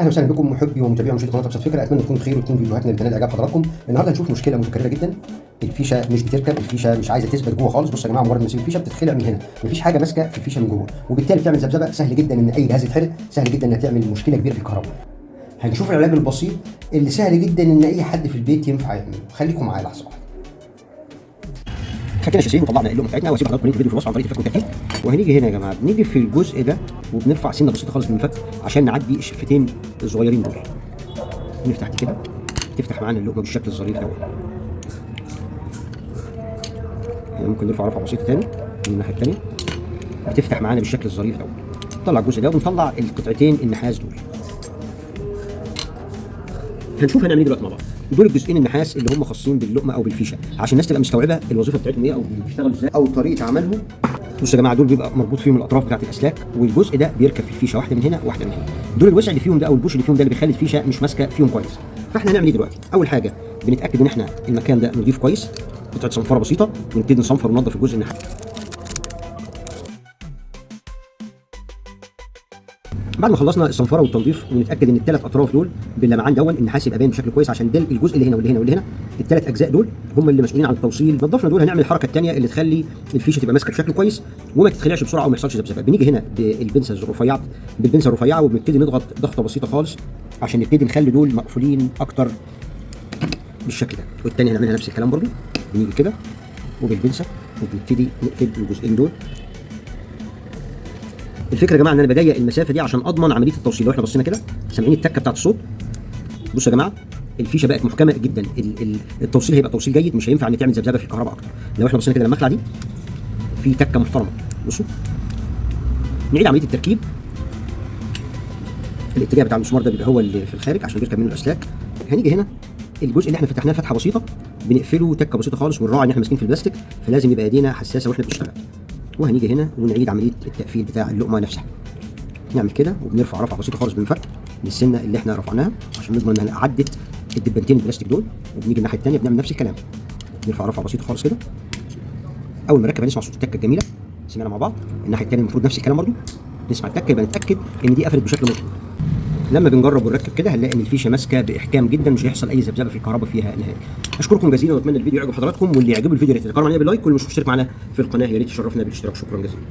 اهلا وسهلا بكم محبي ومتابعي ومشاهدي قناه ابسط فكره. اتمنى تكونوا بخير وتكون فيديوهاتنا بتنال اعجاب حضراتكم. النهارده هنشوف مشكله متكرره جدا. الفيشه مش بتركب، الفيشه مش عايزه تثبت جوه خالص. بصوا يا جماعه، مجرد ما نسيب الفيشه بتتخلع من هنا، مفيش حاجه ماسكه في الفيشه من جوه، وبالتالي بتعمل ذبذبه. سهل جدا ان اي جهاز يتحرق، سهل جدا انها تعمل مشكله كبيره في الكهرباء. هنشوف العلاج البسيط اللي سهل جدا ان اي حد في البيت ينفع يعمله. خليكم معايا لحظه واحده. فكنا شاسين وطلعنا اللقمه بتاعتنا، وهسيب حضراتكم لينك فيديو في الوصف عن طريقه الفك والتركيب. وهنيجي هنا يا جماعه، بنيجي في الجزء ده وبنرفع سنه بسيطه خالص من الفك عشان نعدي الشفتين الصغيرين دول. نفتح دي كده، تفتح معانا اللقمه بالشكل الظريف ده. يعني ممكن نرفع رفعه بسيطه تاني من الناحيه الثانيه، بتفتح معانا بالشكل الظريف ده. نطلع الجزء ده ونطلع القطعتين النحاس دول. هنشوف هنعمل ايه دلوقتي مع بعض. دول الجزئين النحاس اللي هم خاصين باللقمه او بالفيشه، عشان الناس تبقى مستوعبه الوظيفه بتاعتهم ايه او بيشتغلوا ازاي او طريقه عملهم. بصوا يا جماعه، دول بيبقى مربوط فيهم الاطراف بتاعت الاسلاك، والجزء ده بيركب في الفيشه، واحده من هنا وواحده من هنا. دول الوسع اللي فيهم ده او البوش اللي فيهم ده اللي بيخلي الفيشه مش ماسكه فيهم كويس. فاحنا هنعمل ايه دلوقتي؟ اول حاجه بنتاكد ان احنا المكان ده نضيف كويس، قطعه صنفره بسيطه، ونبتدي نصنفر وننظف الجزء النحاس. بعد ما خلصنا الصنفره والتنظيف ونتاكد ان الثلاث اطراف دول باللمعان دون النحاس يبقى باين بشكل كويس، عشان ده الجزء اللي هنا واللي هنا واللي هنا، الثلاث اجزاء دول هم اللي مسؤولين عن التوصيل. نظفنا دول، هنعمل الحركه الثانيه اللي تخلي الفيشه تبقى ماسكه بشكل كويس وما تتخلعش بسرعه وما يحصلش ذبذبه. بنيجي هنا بالبنسه الرفيعه وبنبتدي نضغط ضغطه بسيطه خالص عشان نبتدي نخلي دول مقفولين اكتر بالشكل ده. والثانيه هنعملها نفس الكلام برضو، بنيجي كده وبالبنسه وبنبتدي نقفل الجزئين دول. الفكره يا جماعه ان انا بضيق المسافه دي عشان اضمن عمليه التوصيل. لو احنا بصينا كده سامعين التكه بتاعت الصوت؟ بصوا يا جماعه، الفيشه بقت محكمه جدا، التوصيل هيبقى توصيل جيد، مش هينفع ان تعمل ذبذبه في الكهرباء اكتر. لو احنا بصينا كده لما اخلع دي في تكه محترمه. بصوا، نعيد عمليه التركيب. الاتجاه بتاع المسمار ده بيبقى هو اللي في الخارج عشان بيركب منه الاسلاك. هنيجي هنا الجزء اللي احنا فتحناه فتحه بسيطه بنقفله تكه بسيطه خالص، ونراعي ان احنا ماسكين في البلاستيك، فلازم يبقى ايدينا حساسه واحنا بنشتغل. وهنيجي هنا ونعيد عمليه التقفيل بتاع اللقمه نفسها. نعمل كده وبنرفع رفعه بسيطه خالص بالفك للسنه اللي احنا رفعناها عشان نضمن انها عدت الدبانتين البلاستيك دول. وبنيجي الناحيه الثانيه بنعمل نفس الكلام، نرفع رفعه بسيطه خالص كده. اول ما نركب هنسمع صوت التكه الجميله، سمعنا مع بعض. الناحيه الثانيه المفروض نفس الكلام برضو، نسمع التكه يبقى نتاكد ان دي قفلت بشكل مظبوط. لما بنجرب ونركب كده هنلاقي ان الفيشه ماسكه باحكام جدا، مش هيحصل اي ذبذبه في الكهرباء فيها نهائي. اشكركم جزيلا واتمنى الفيديو يعجب حضراتكم، واللي يعجبه الفيديو يا ريت يتكرم علينا باللايك، واللي مش مشترك معانا في القناه يا ريت يشرفنا بالاشتراك. شكرا جزيلا.